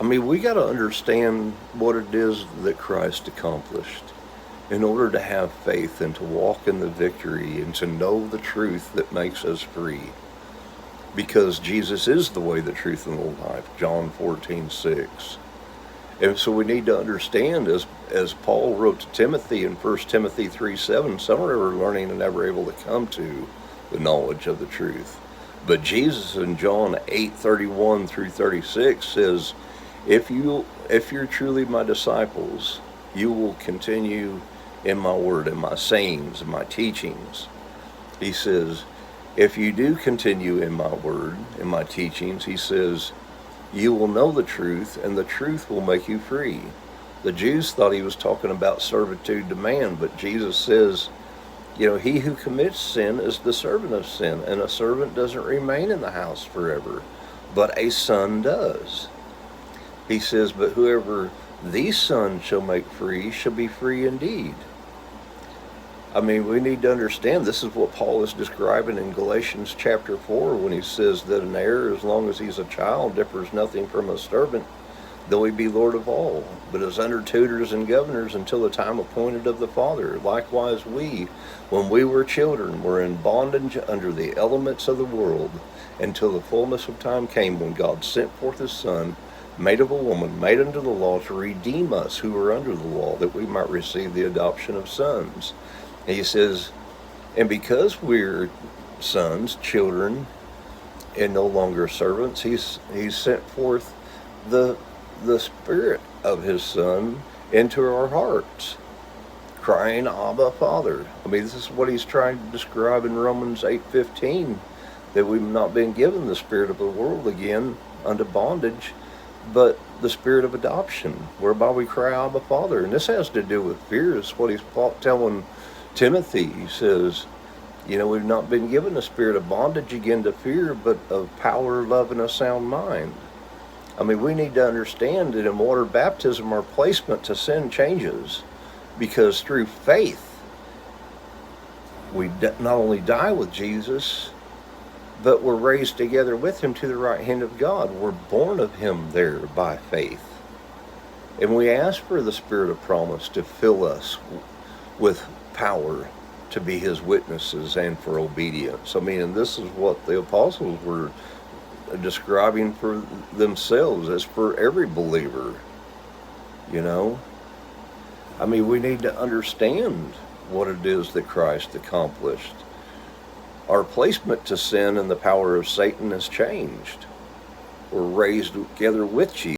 I mean, we got to understand what it is that Christ accomplished in order to have faith and to walk in the victory and to know the truth that makes us free. Because Jesus is the way, the truth, and the life, John 14:6. And so we need to understand, as Paul wrote to Timothy in 1 Timothy 3:7, some are ever learning and never able to come to the knowledge of the truth. But Jesus in John 8:31 through 36 says, if you're truly my disciples, you will continue in my word and my sayings and my teachings. He says, if you do continue in my word and my teachings, he says, you will know the truth, and the truth will make you free. The Jews thought he was talking about servitude to man, but Jesus says, he who commits sin is the servant of sin, and a servant doesn't remain in the house forever, but a son does. He says, but whoever the Son shall make free shall be free indeed. I mean, we need to understand this is what Paul is describing in Galatians chapter 4 when he says that an heir, as long as he's a child, differs nothing from a servant, though he be Lord of all, but is under tutors and governors until the time appointed of the Father. Likewise we, when we were children, were in bondage under the elements of the world, until the fullness of time came when God sent forth his Son, made of a woman, made unto the law, to redeem us who were under the law, that we might receive the adoption of sons. And he says, and because we're sons, children, and no longer servants, he's sent forth the Spirit of his Son into our hearts, crying, Abba, Father. I mean, this is what he's trying to describe in Romans 8:15, that we've not been given the spirit of the world again unto bondage, but the spirit of adoption, whereby we cry, Abba, Father. And this has to do with fear. It's what he's telling Timothy. He says, we've not been given the spirit of bondage again to fear, but of power, love, and a sound mind. I mean, we need to understand that in water baptism, our placement to sin changes, because through faith, we not only die with Jesus, but we're raised together with him to the right hand of God. We're born of him there by faith. And we ask for the Spirit of promise to fill us with power to be his witnesses and for obedience. I mean, and this is what the apostles were describing for themselves as for every believer. I mean, we need to understand what it is that Christ accomplished. Our placement to sin and the power of Satan has changed. We're raised together with Jesus.